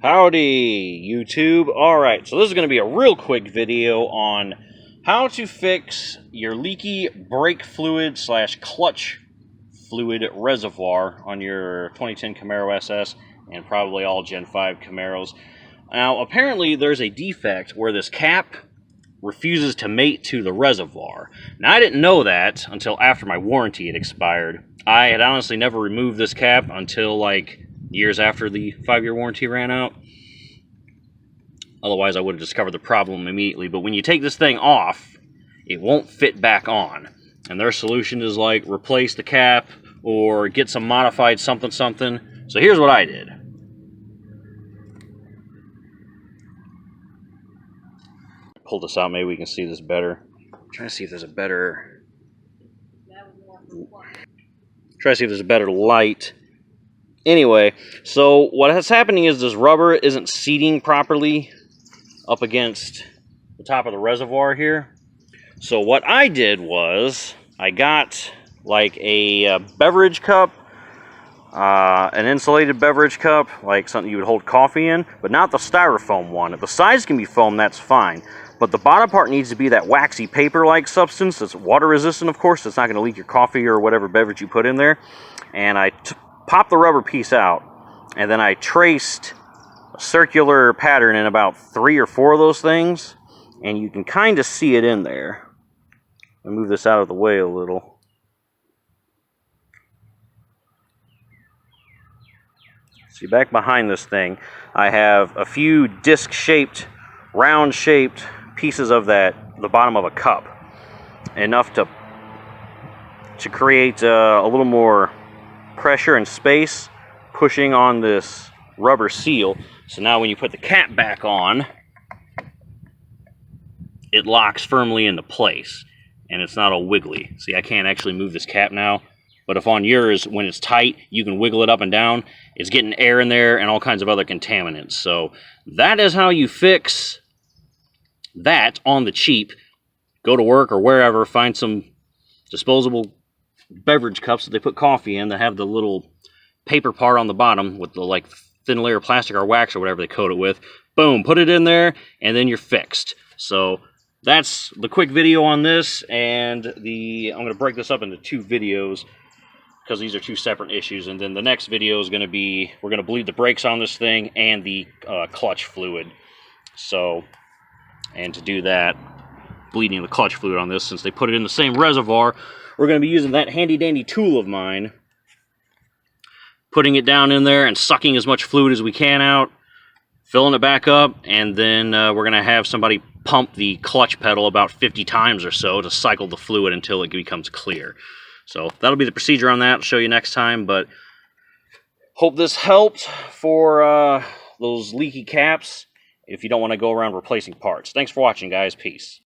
Howdy, YouTube. Alright, so this is going to be a real quick video on how to fix your leaky brake fluid / clutch fluid reservoir on your 2010 Camaro SS and probably all Gen 5 Camaros. Now, apparently there's a defect where this cap refuses to mate to the reservoir. Now, I didn't know that until after my warranty had expired. I had honestly never removed this cap until like years after the 5-year warranty ran out. Otherwise, I would have discovered the problem immediately. But when you take this thing off, it won't fit back on. And their solution is like replace the cap or get some modified something. So here's what I did. Pull this out, maybe we can see this better. I'm trying to see if there's a better... light. Anyway, so what's happening is this rubber isn't seating properly up against the top of the reservoir here. So what I did was I got like a beverage cup, an insulated beverage cup, like something you would hold coffee in, but not the styrofoam one. If the sides can be foam, that's fine. But the bottom part needs to be that waxy paper-like substance that's water resistant, of course. It's not going to leak your coffee or whatever beverage you put in there. And I popped the rubber piece out, and then I traced a circular pattern in about 3 or 4 of those things, and you can kind of see it in there. I'll move this out of the way a little. See, back behind this thing, I have a few disc-shaped, round-shaped pieces of the bottom of a cup, enough to create a little more pressure and space pushing on this rubber seal. So now when you put the cap back on, it locks firmly into place and it's not all wiggly. See, I can't actually move this cap now, but if on yours, when it's tight, you can wiggle it up and down, it's getting air in there and all kinds of other contaminants. So that is how you fix that on the cheap. Go to work or wherever, find some disposable beverage cups that they put coffee in that have the little paper part on the bottom with the like thin layer of plastic or wax or whatever they coat it with. Boom, put it in there and then you're fixed. So that's the quick video on this, and I'm going to break this up into 2 videos because these are 2 separate issues, and then the next video is going to be, we're going to bleed the brakes on this thing and the clutch fluid. So, and to do that, bleeding the clutch fluid on this, since they put it in the same reservoir, we're going to be using that handy-dandy tool of mine, putting it down in there and sucking as much fluid as we can out, filling it back up, and then we're going to have somebody pump the clutch pedal about 50 times or so to cycle the fluid until it becomes clear. So that'll be the procedure on that. I'll show you next time, but hope this helped for those leaky caps if you don't want to go around replacing parts. Thanks for watching, guys. Peace.